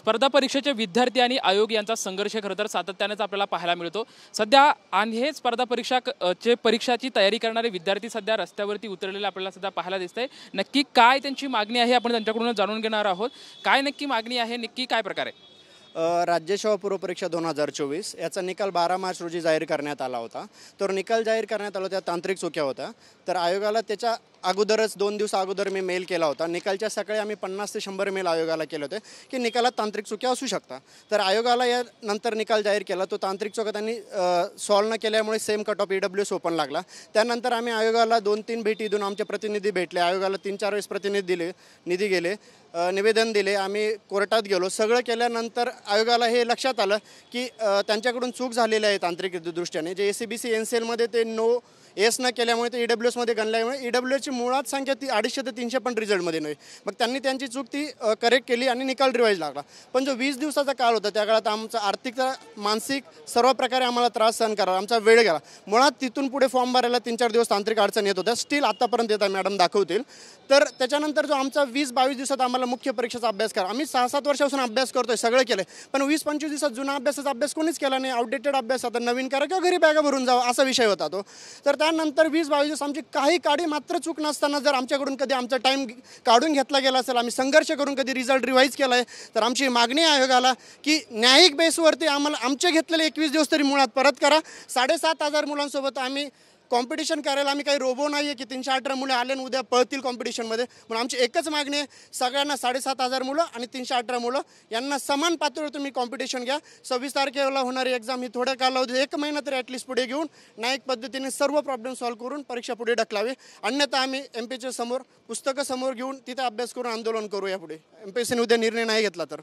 स्पर्धा परीक्षेचे विद्यार्थी आणि आयोग यांचा संघर्ष खरं तर सातत्यानेच आपल्याला पाहायला मिळतो। सध्या आणि हे स्पर्धा परीक्षाची तयारी करणारे विद्यार्थी सध्या रस्त्यावरती उतरलेले आपल्याला सध्या पाहायला दिसतंय। नक्की काय त्यांची मागणी आहे आपण त्यांच्याकडून जाणून घेणार आहोत। काय नक्की मागणी आहे, नक्की काय प्रकार आहे? राज्य सेवा पूर्व परीक्षा 2024 याचा निकाल 12 मार्च रोजी जाहीर करण्यात आला होता। तर निकाल जाहीर करण्यात आला, त्या तांत्रिक चुक्या होत्या। तर आयोगाला त्याच्या अगोदरच 2 दिवस अगोदर मी मेल केला होता। निकालच्या सकाळी आम्ही 50 ते 100 मेल आयोगाला केले होते की निकालात तांत्रिक चुक्या असू शकतात। तर आयोगाला या नंतर निकाल जाहीर केला, तो तांत्रिक चुका त्यांनी सॉल्व न केल्यामुळे same cut off EWS open लागला। त्यानंतर आम्ही आयोगाला 2-3 भेटी देऊन आमचे प्रतिनिधी भेटले, आयोगाला 3-4 वेळेस प्रतिनिधी गेले, निवेदन दिले, आम्ही कोर्टात गेलो। सगळं केल्यानंतर आयोगाला हे लक्षात आलं की त्यांच्याकडून चूक झालेली आहे तांत्रिक दृष्ट्याने। जे ACBC NCLमध्ये ते नो एस न केल्यामुळे ते EWSमध्ये गणल्यामुळे EWSची मुळात संख्या 250 ते 300 पण रिझल्टमध्ये नाही। मग त्यांनी त्यांची चूक ती करेक्ट केली आणि निकाल रिवाईज लागला। पण जो 20 दिवसाचा काळ होता त्या काळात आमचा आर्थिक मानसिक सर्व प्रकारे आम्हाला त्रास सहन करावा, आमचा वेळ गेला। मुळात तिथून पुढे फॉर्म भरायला 3-4 दिवस तांत्रिक अडचण येत होत्या, स्टील आतापर्यंत येतात, मॅडम दाखवतील। तर त्याच्यानंतर जो आमचा 20-22 दिवसात आम्हाला मुख्य परीक्षेचा अभ्यास करा, आम्ही 6-7 वर्षापासून अभ्यास करतोय, सगळं केलं, पण 20-25 दिवसात जुना अभ्यासाचा अभ्यास कोणीच केला नाही। आउटडेटेड अभ्यास, आता नवीन करा किंवा घरी बॅगा भरून जावा असा विषय होता तो। तर त्यानंतर 20-22 दिवस आमची काही काडी मात्र चूक नसताना जर आमच्याकडून कधी आमचा टाईम काढून घेतला गेला असेल, आम्ही संघर्ष करून कधी रिझल्ट रिवाईज केला आहे, तर आमची मागणी आहे आयोगाला की न्यायिक बेसवरती आम्हाला आमचे घेतलेले 21 दिवस तरी मुळात परत करा। 7,500 मुलांसोबत आम्ही कॉम्पिटिशन करायला, आम्ही काही रोबो नाही आहे की 318 मुलं आले आणि उद्या पळतील कॉम्पिटिशनमध्ये। म्हणून आमची एकच मागणी आहे, सगळ्यांना 7,500 मुलं आणि 318 मुलं यांना समान पातळीवर तुम्ही कॉम्पिटिशन घ्या। 26 तारखेला होणारी एक्झाम ही थोड्या कालावधीत 1 महिना तरी ॲटलिस्ट पुढे घेऊन न्यायिक पद्धतीने सर्व प्रॉब्लेम सॉल्व्ह करून परीक्षा पुढे ढकलावी, अन्यथा आम्ही MPSC समोर पुस्तकं समोर घेऊन तिथे अभ्यास करून आंदोलन करू यापुढे, MPSCने उद्या निर्णय नाही घेतला तर।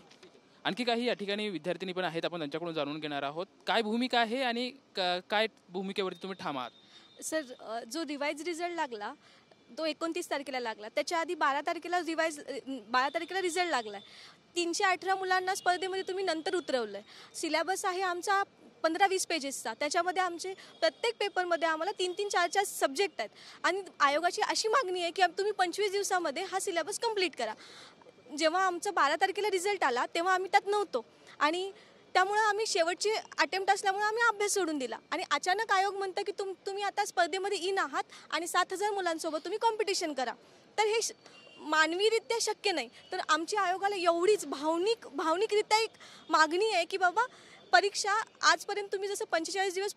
आणखी काही या ठिकाणी विद्यार्थिनी पण आहेत, आपण त्यांच्याकडून जाणून घेणार आहोत काय भूमिका आहे आणि काय भूमिकेवरती तुम्ही ठाम आहात? सर, जो रिवाइज रिझल्ट लागला तो 29 तारखेला लागला, त्याच्या आधी 12 तारखेला रिझल्ट लागला। 318 मुलांना स्पर्धेमध्ये तुम्ही नंतर उतरवलं आहे। सिलेबस आहे आमचा 15-20 पेजेसचा, त्याच्यामध्ये आमचे प्रत्येक पेपरमध्ये आम्हाला 3-3, 4-4 सब्जेक्ट आहेत आणि आयोगाची अशी मागणी आहे की तुम्ही 25 दिवसामध्ये हा सिलेबस कंप्लीट करा। जेव्हा आमचा 12 तारखेला रिझल्ट आला तेव्हा आम्ही त्यात नव्हतो आणि त्यामुळे आम्ही शेवटची अटेम्प्ट असल्यामुळे आम्ही अभ्यास सोडून दिला आणि अचानक आयोग म्हणतं की तुम्ही आता स्पर्धेमध्ये इन आहात आणि 7,000 मुलांसोबत तुम्ही कॉम्पिटिशन करा। तर हे मानवीरित्या शक्य नाही। तर आमची आयोगाला एवढीच भावनिकरित्या एक मागणी आहे की बाबा, परीक्षा आजपर्यंत तुम्ही जसं 45 दिवस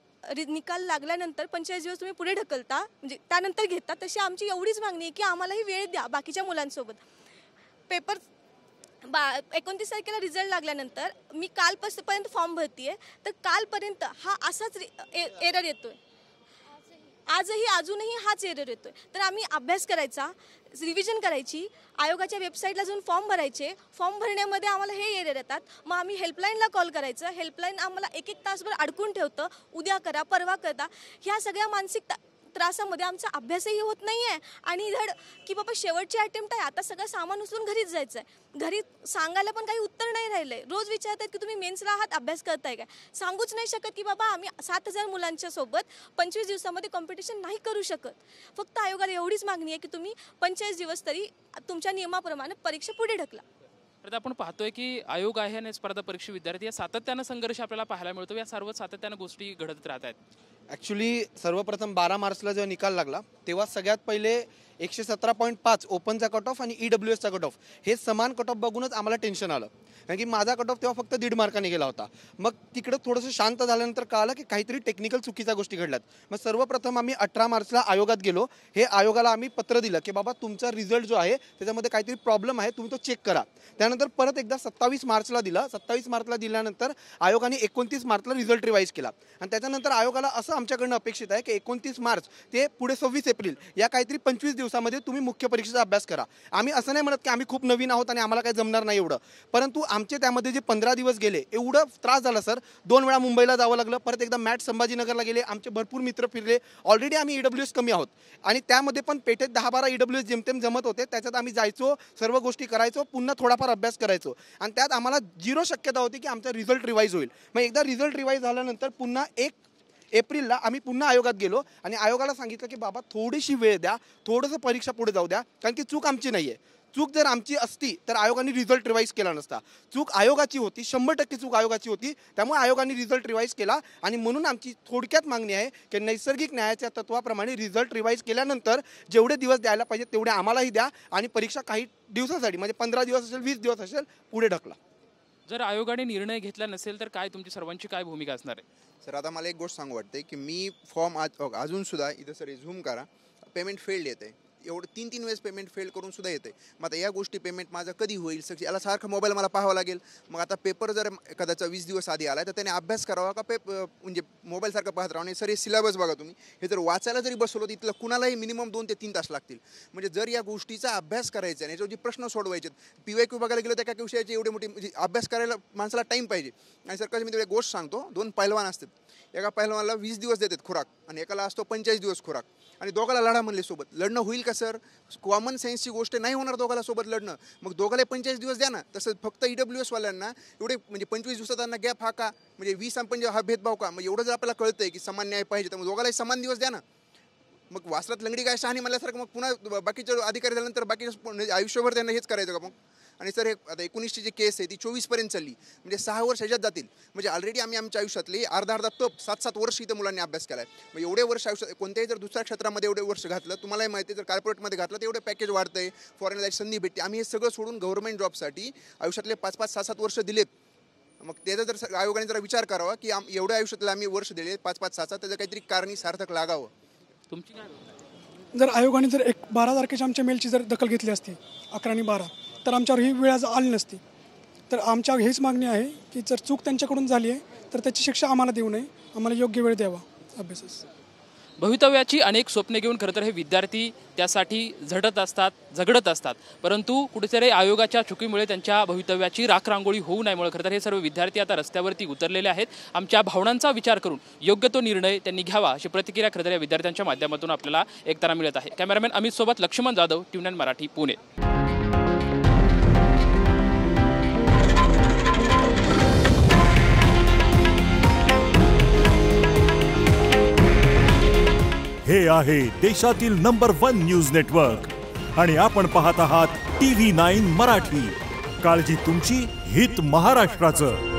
निकाल लागल्यानंतर 45 दिवस तुम्ही पुढे ढकलता, म्हणजे त्यानंतर घेता, तशी आमची एवढीच मागणी आहे की आम्हालाही वेळ द्या बाकीच्या मुलांसोबत। पेपर 29 तारखेला रिझल्ट लागल्यानंतर मी कालपर्यंत फॉर्म भरतीये, तर कालपर्यंत हा असाच एरर येतोय, अजूनही हाच एरर येतोय। तर आम्ही अभ्यास करायचा, रिव्हिजन करायची, आयोगाच्या वेबसाईटला जाऊन फॉर्म भरायचे, फॉर्म भरण्यामध्ये आम्हाला हे एरर येतात, मग आम्ही हेल्पलाईनला कॉल करायचं, हेल्पलाईन आम्हाला 1-1 तासभर अडकून ठेवतं, उद्या करा परवा करता। ह्या सगळ्या मानसिक त्रासामध्ये आमचा अभ्यासही होत नाही आहे आणि धड की बाबा शेवटची अटेम्प्ट आहे, आता सगळं सामान उचलून घरीच जायचं आहे, घरी सांगायला पण काही उत्तर नाही राहिलं आहे। रोज विचारतात की तुम्ही मेन्सला आहात, अभ्यास करताय काय, सांगूच नाही शकत की बाबा आम्ही 7,000 मुलांच्या सोबत 25 दिवसामध्ये कॉम्पिटिशन नाही करू शकत। फक्त आयोगाला एवढीच मागणी आहे की तुम्ही 45 दिवस तरी तुमच्या नियमाप्रमाणे परीक्षा पुढे ढकला। तर आपण पाहतोय की आयोग आहे आणि स्पर्धा परीक्षा विद्यार्थी या सातत्यानं संघर्ष आपल्याला पाहायला मिळतो, या सर्व सातत्यानं गोष्टी घडत राहत आहेत। ॲक्च्युली सर्वप्रथम 12 मार्चला जेव्हा निकाल लागला तेव्हा सगळ्यात पहिले 117.5 ओपनचा कट ऑफ आणि EWSचा कट ऑफ हे समान कट ऑफ बघूनच आम्हाला टेन्शन आलं, कारण की माझा कट ऑफ तेव्हा फक्त 1.5 मार्काने गेला होता। मग तिकडं थोडंसं शांत झाल्यानंतर कळालं की काहीतरी टेक्निकल चुकीच्या गोष्टी घडल्यात। मग सर्वप्रथम आम्ही 18 मार्चला आयोगात गेलो, हे आयोगाला आम्ही पत्र दिलं की बाबा तुमचा रिझल्ट जो आहे त्याच्यामध्ये काहीतरी प्रॉब्लेम आहे, तुम्ही तो चेक करा। त्यानंतर परत एकदा 27 मार्चला दिला, 27 मार्चला दिल्यानंतर आयोगाने 29 मार्चला रिझल्ट रिवाईज केला आणि त्याच्यानंतर आयोगाला असं आमच्याकडनं अपेक्षित आहे की 29 मार्च ते पुढे 26 एप्रिल या काहीतरी 25 दिवसामध्ये तुम्ही मुख्य परीक्षेचा अभ्यास करा। आम्ही असं नाही म्हणत की आम्ही खूप नवीन आहोत आणि आम्हाला काही जमणार नाही एवढं, परंतु आमचे त्यामध्ये जे 15 दिवस गेले एवढं त्रास झाला सर। 2 वेळा मुंबईला जावं लागलं, परत एकदा मॅट संभाजीनगरला गेले, आमचे भरपूर मित्र फिरले, ऑलरेडी आम्ही EWS कमी आहोत आणि त्यामध्ये पण पेठेत 10-12 EWS जेमतेम जमत होते, त्याच्यात आम्ही जायचो, सर्व गोष्टी करायचो, पुन्हा थोडाफार अभ्यास करायचो आणि त्यात आम्हाला 0 शक्यता होती की आमचा रिझल्ट रिवाईज होईल। मग एकदा रिझल्ट रिवाईज झाल्यानंतर पुन्हा 1 एप्रिलला आम्ही पुन्हा आयोगात गेलो आणि आयोगाला सांगितलं की बाबा थोडीशी वेळ द्या, थोडंसं परीक्षा पुढे जाऊ द्या, कारण की चूक आमची नाही आहे, चूक जर आमची असती तर आयोगाने रिझल्ट रिवाईज केला नसता. चूक आयोगाची होती, 100% चूक आयोगाची होती. त्यामुळे आयोगाने रिझल्ट रिवाईज केला आणि म्हणून आमची थोडक्यात मागणी आहे की नैसर्गिक न्यायाच्या तत्वाप्रमाणे रिझल्ट रिवाईज केल्यानंतर जेवढे दिवस द्यायला पाहिजे तेवढे आम्हालाही द्या आणि परीक्षा काही दिवसासाठी म्हणजे 15 दिवस असेल, 20 दिवस असेल, पुढे ढकला. जर आयोगाने निर्णय घेतला नसेल तर काय तुमची सर्वांची काय भूमिका असणार आहे? सर आता मला एक गोष्ट सांगू वाटते की मी फॉर्म अजूनसुद्धा इथं सर झूम करा, पेमेंट फेल्ड येते. एवढं 3-3 वेळेस पेमेंट फेल करून सुद्धा येते. मग आता या गोष्टी पेमेंट माझं कधी होईल याला सारखं मोबाईल मला पाहावं लागेल. मग आता पेपर जर एखाद्याचा 20 दिवस आधी आला तर त्याने अभ्यास करावा का म्हणजे मोबाईलसारखं पाहत राहा. आणि सर हे सिलेबस बघा तुम्ही, हे जर वाचायला जरी बसलो तर इथलं कुणालाही मिनिमम 2 ते 3 तास लागतील. म्हणजे जर या गोष्टीचा अभ्यास करायचा आणि याच्यावर जे प्रश्न सोडवायचे PYQ बघायला गेलो त्या काही विषयाचे एवढे मोठे म्हणजे अभ्यास करायला माणसाला टाईम पाहिजे. आणि सर कसं मी तुला एक गोष्ट सांगतो, 2 पहिलवान असतात. एका पहिलवानाला 20 दिवस देतात खुराक आणि एकाला असतो 45 दिवस खुराक आणि दोघाला लढा म्हणले सोबत. लढणं होईल का सर? कॉमन सेन्सची गोष्ट नाही होणार दोघाला सोबत लढणं. मग दोघाला 45 दिवस द्या ना. तसं फक्त EWS वाल्यांना एवढे म्हणजे 25 दिवसांना गॅप हा का, म्हणजे 20 आणि 25 हा भेदभाव का? मग एवढं जर आपल्याला कळतंय की समान न्याय पाहिजे तर मग दोघालाही समान दिवस द्या ना. मग वासरात लंगडी काय शहाणी म्हणल्यासारखं मग पुन्हा बाकीचे अधिकारी झाल्यानंतर बाकी आयुष्यभर त्यांना हेच करायचं का मग? आणि सर हे आता 19ची जी केस आहे ती 24पर्यंत चालली, म्हणजे 6 वर्ष ह्याच्यात जातील. म्हणजे ऑलरेडी आम्ही आमच्या आयुष्यातले अर्धा तप 7-7 वर्ष इथं मुलांनी अभ्यास केला आहे. मग एवढे वर्ष आयुष्यात कोणत्याही जर दुसऱ्या क्षेत्रामध्ये एवढे वर्ष घातलं, तुम्हालाही माहिती आहे जर कॉर्पोरेटमध्ये घातलं तर एवढे पॅकेज वाढतं आहे, फॉरेन जायची संधी भेटते. आम्ही हे सगळं सोडून गव्हर्नमेंट जॉबसाठी आयुष्यातले 5-5, 6-7 वर्ष दिलेत. मग त्याचा जर आयोगाने जरा विचार करावा की एवढ्या आयुष्यातले आम्ही वर्ष दिले 5-5, 6-7, त्याचं काहीतरी कारणी सार्थक लागावं. तुमची काय? जर आयोगाने जर 12 तारखेच्या आमच्या मेलची जर दखल घेतली असती 11 आणि 12 तर आमच्यावर ही वेळ आज आली नसती. तर आमच्या हीच मागणी आहे की जर चूक त्यांच्याकडून झाली आहे तर त्याची शिक्षा आम्हाला देऊ नये, आम्हाला योग्य वेळ द्यावा अभ्यासास. भवितव्याची अनेक स्वप्ने घेऊन खरं तर हे विद्यार्थी त्यासाठी झटत असतात, झगडत असतात. परंतु कुठेतरी आयोगाच्या चुकीमुळे त्यांच्या भवितव्याची राखरांगोळी होऊ नये खरं तर हे सर्व विद्यार्थी आता रस्त्यावरती उतरलेले आहेत. आमच्या भावनांचा विचार करून योग्य तो निर्णय त्यांनी घ्यावा अशी प्रतिक्रिया खरं तर या विद्यार्थ्यांच्या माध्यमातून आपल्याला एकतारा मिळत आहे. कॅमेरामॅन अमित सोबत लक्ष्मण जाधव, ट्यून9 मराठी, पुणे. हे आहे देशातील नंबर 1 न्यूज नेटवर्क आणि आपण पाहत आहात TV9 मराठी. काळजी तुमची, हित महाराष्ट्राचं.